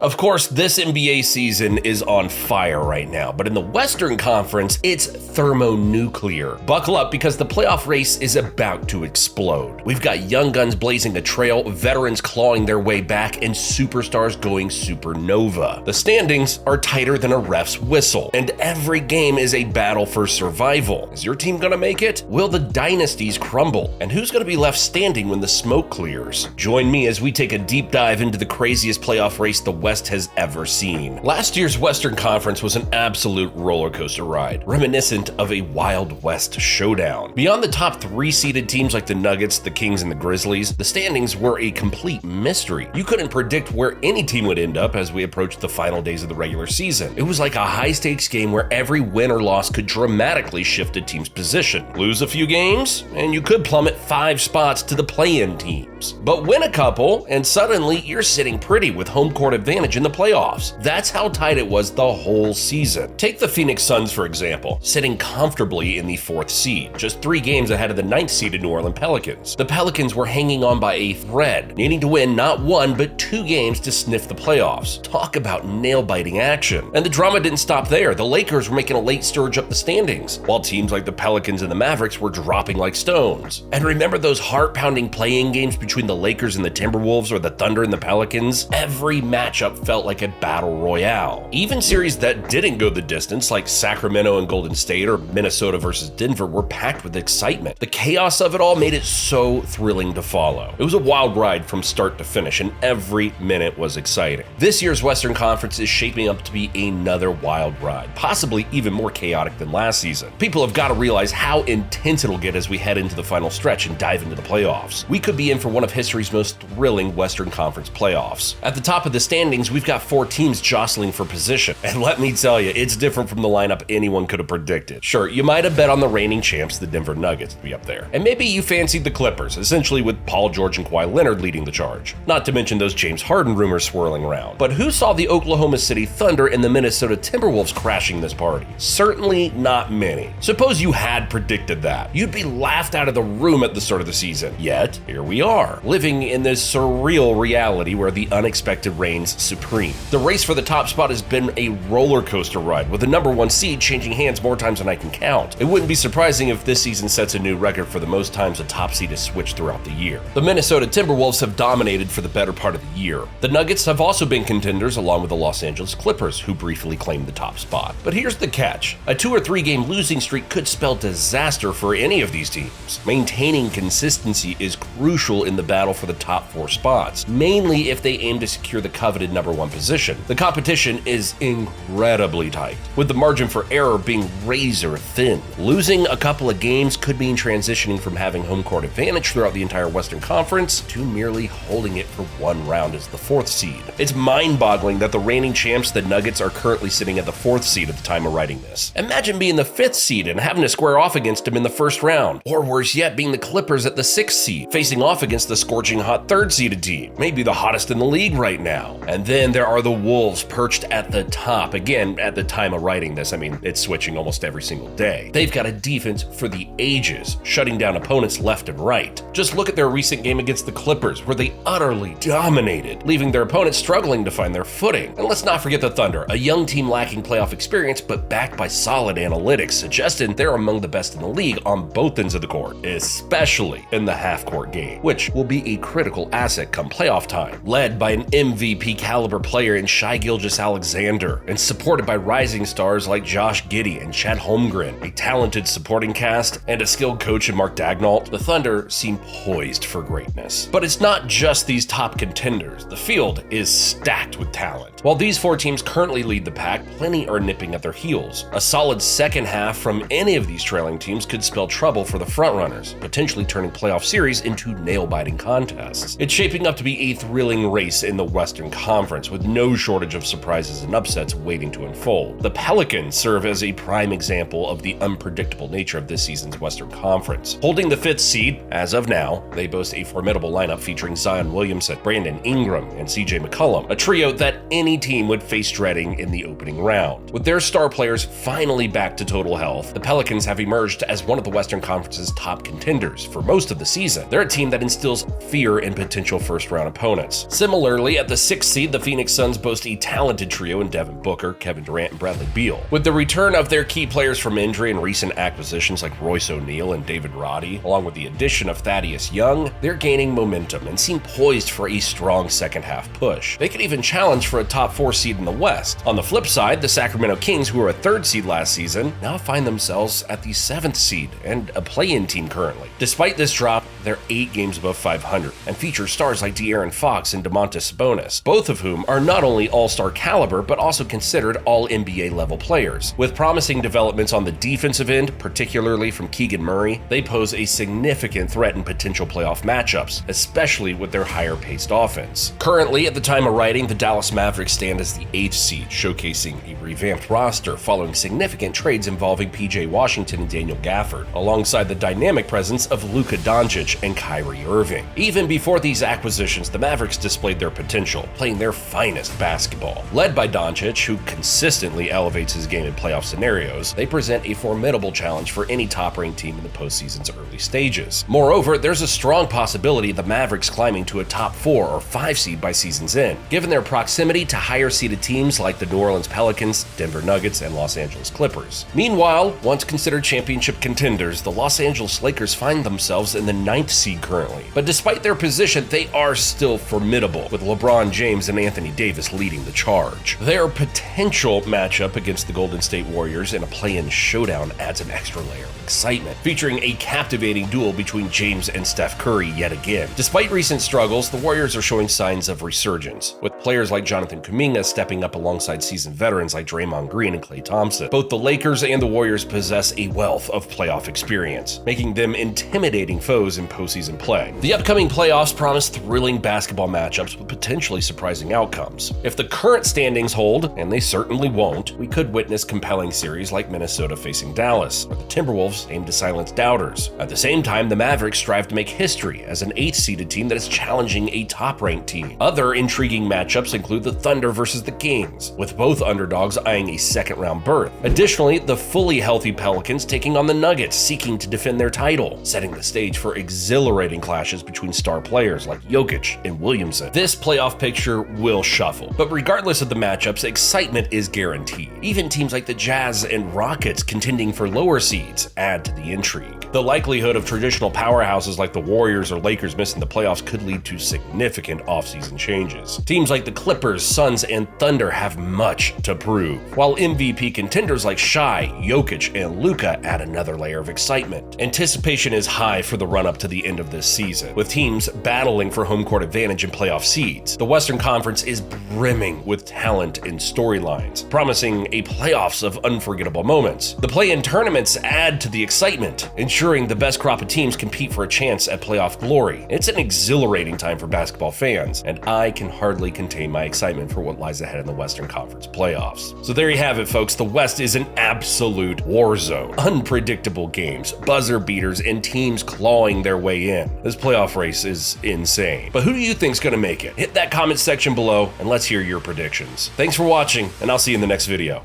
Of course, this NBA season is on fire right now, but in the Western Conference, it's thermonuclear. Buckle up because the playoff race is about to explode. We've got young guns blazing a trail, veterans clawing their way back, and superstars going supernova. The standings are tighter than a ref's whistle, and every game is a battle for survival. Is your team gonna make it? Will the dynasties crumble? And who's gonna be left standing when the smoke clears? Join me as we take a deep dive into the craziest playoff race the West has ever seen. Last year's Western Conference was an absolute roller coaster ride, reminiscent of a Wild West showdown. Beyond the top three seeded teams like the Nuggets, the Kings, and the Grizzlies, the standings were a complete mystery. You couldn't predict where any team would end up as we approached the final days of the regular season. It was like a high-stakes game where every win or loss could dramatically shift a team's position. Lose a few games, and you could plummet 5 spots to the play-in teams. But win a couple, and suddenly you're sitting pretty with home court advantage in the playoffs. That's how tight it was the whole season. Take the Phoenix Suns, for example, sitting comfortably in the 4th seed, just 3 games ahead of the 9th seeded New Orleans Pelicans. The Pelicans were hanging on by a thread, needing to win not 1 but 2 games to sniff the playoffs. Talk about nail-biting action. And the drama didn't stop there. The Lakers were making a late surge up the standings, while teams like the Pelicans and the Mavericks were dropping like stones. And remember those heart-pounding play-in games between the Lakers and the Timberwolves or the Thunder and the Pelicans? Every matchup felt like a battle royale. Even series that didn't go the distance, like Sacramento and Golden State or Minnesota versus Denver, were packed with excitement. The chaos of it all made it so thrilling to follow. It was a wild ride from start to finish, and every minute was exciting. This year's Western Conference is shaping up to be another wild ride, possibly even more chaotic than last season. People have got to realize how intense it'll get as we head into the final stretch and dive into the playoffs. We could be in for one of history's most thrilling Western Conference playoffs. At the top of the standings, we've got 4 teams jostling for position, and let me tell you, it's different from the lineup anyone could have predicted. Sure, you might have bet on the reigning champs, the Denver Nuggets, to be up there, and maybe you fancied the Clippers, essentially with Paul George and Kawhi Leonard leading the charge. Not to mention those James Harden rumors swirling around. But who saw the Oklahoma City Thunder and the Minnesota Timberwolves crashing this party? Certainly not many. Suppose you had predicted that. You'd be laughed out of the room at the start of the season. Yet, here we are, living in this surreal reality where the unexpected reigns supreme. The race for the top spot has been a roller coaster ride, with the number 1 seed changing hands more times than I can count. It wouldn't be surprising if this season sets a new record for the most times a top seed is switched throughout the year. The Minnesota Timberwolves have dominated for the better part of the year. The Nuggets have also been contenders along with the Los Angeles Clippers, who briefly claimed the top spot. But here's the catch. A 2 or 3 game losing streak could spell disaster for any of these teams. Maintaining consistency is crucial in the battle for the top 4 spots, mainly if they aim to secure the coveted number 1 position. The competition is incredibly tight, with the margin for error being razor thin. Losing a couple of games could mean transitioning from having home court advantage throughout the entire Western Conference to merely holding it for 1 round as the 4th seed. It's mind-boggling that the reigning champs, the Nuggets, are currently sitting at the 4th seed at the time of writing this. Imagine being the 5th seed and having to square off against them in the 1st round. Or worse yet, being the Clippers at the 6th seed, facing off against the scorching hot 3rd seeded team, maybe the hottest in the league right now. And then there are the Wolves perched at the top. Again, at the time of writing this, I mean, it's switching almost every single day. They've got a defense for the ages, shutting down opponents left and right. Just look at their recent game against the Clippers, where they utterly dominated, leaving their opponents struggling to find their footing. And let's not forget the Thunder, a young team lacking playoff experience, but backed by solid analytics, suggesting they're among the best in the league on both ends of the court, especially in the half-court game, which will be a critical asset come playoff time. Led by an MVP caliber player in Shai Gilgeous-Alexander, and supported by rising stars like Josh Giddey and Chet Holmgren, a talented supporting cast, and a skilled coach in Mark Daigneault, the Thunder seem poised for greatness. But it's not just these top contenders. The field is stacked with talent. While these 4 teams currently lead the pack, plenty are nipping at their heels. A solid second half from any of these trailing teams could spell trouble for the frontrunners, potentially turning playoff series into nail-biting contests. It's shaping up to be a thrilling race in the Western Conference, with no shortage of surprises and upsets waiting to unfold. The Pelicans serve as a prime example of the unpredictable nature of this season's Western Conference. Holding the 5th seed, as of now, they boast a formidable lineup featuring Zion Williamson, Brandon Ingram, and CJ McCollum, a trio that any team would face dreading in the opening round. With their star players finally back to total health, the Pelicans have emerged as one of the Western Conference's top contenders for most of the season. They're a team that instills fear in potential first-round opponents. Similarly, at the 6th seed, the Phoenix Suns boast a talented trio in Devin Booker, Kevin Durant, and Bradley Beal. With the return of their key players from injury and recent acquisitions like Royce O'Neal and David Roddy, along with the addition of Thaddeus Young, they're gaining momentum and seem poised for a strong second-half push. They could even challenge for a top 4 seed in the West. On the flip side, the Sacramento Kings, who were a 3rd seed last season, now find themselves at the 7th seed and a play-in team currently. Despite this drop, they're 8 games above 500 and feature stars like De'Aaron Fox and Domantas Sabonis, both of whom are not only all-star caliber but also considered all-NBA level players. With promising developments on the defensive end, particularly from Keegan Murray, they pose a significant threat in potential playoff matchups, especially with their higher-paced offense. Currently, at the time of writing, the Dallas Mavericks stand as the 8th seed, showcasing a revamped roster following significant trades involving PJ Washington and Daniel Gafford, alongside the dynamic presence of Luka Doncic and Kyrie Irving. Even before these acquisitions, the Mavericks displayed their potential, playing their finest basketball. Led by Doncic, who consistently elevates his game in playoff scenarios, they present a formidable challenge for any top-ranked team in the postseason's early stages. Moreover, there's a strong possibility of the Mavericks climbing to a top 4 or 5 seed by season's end, given their proximity to higher-seeded teams like the New Orleans Pelicans, Denver Nuggets, and Los Angeles Clippers. Meanwhile, once considered championship contenders, the Los Angeles Lakers find themselves in the 9th seed currently. But despite their position, they are still formidable, with LeBron James and Anthony Davis leading the charge. Their potential matchup against the Golden State Warriors in a play-in showdown adds an extra layer of excitement, featuring a captivating duel between James and Steph Curry yet again. Despite recent struggles, the Warriors are showing signs of resurgence, with players like Jonathan Kuminga stepping up alongside seasoned veterans like Draymond Green and Klay Thompson. Both the Lakers and the Warriors possess a wealth of playoff experience, making them intimidating foes in postseason play. The upcoming playoffs promise thrilling basketball matchups with potentially surprising outcomes. If the current standings hold, and they certainly won't, we could witness compelling series like Minnesota facing Dallas, or the Timberwolves aim to silence doubters. At the same time, the Mavericks strive to make history as an 8th-seeded team that is challenging a top-ranked team. Other intriguing matchups include the Thunder versus the Kings, with both underdogs eyeing a second-round berth. Additionally, the fully healthy Pelicans taking on the Nuggets, seeking to defend their title, setting the stage for exhilarating clashes between star players like Jokic and Williamson. This playoff picture will shuffle, but regardless of the matchups, excitement is guaranteed. Even teams like the Jazz and Rockets contending for lower seeds add to the intrigue. The likelihood of traditional powerhouses like the Warriors or Lakers missing the playoffs could lead to significant offseason changes. Teams like the Clippers, Suns, and Thunder have much to prove, while MVP contenders like Shai, Jokic, and Luka add another layer of excitement. Anticipation is high for the run-up to the end of this season, with teams battling for home court advantage and playoff seeds. The Western Conference is brimming with talent and storylines, promising a playoffs of unforgettable moments. The play-in tournaments add to the excitement, ensuring the best crop of teams compete for a chance at playoff glory. It's an exhilarating time for basketball fans, and I can hardly contain my excitement for what lies ahead in the Western Conference playoffs. So there you have it, folks. The West is an absolute war zone. Unpredictable games, buzzer beaters, and teams clawing their way in. This playoff race is insane. But who do you think's gonna make it? Hit that comment section below and let's hear your predictions. Thanks for watching, and I'll see you in the next video.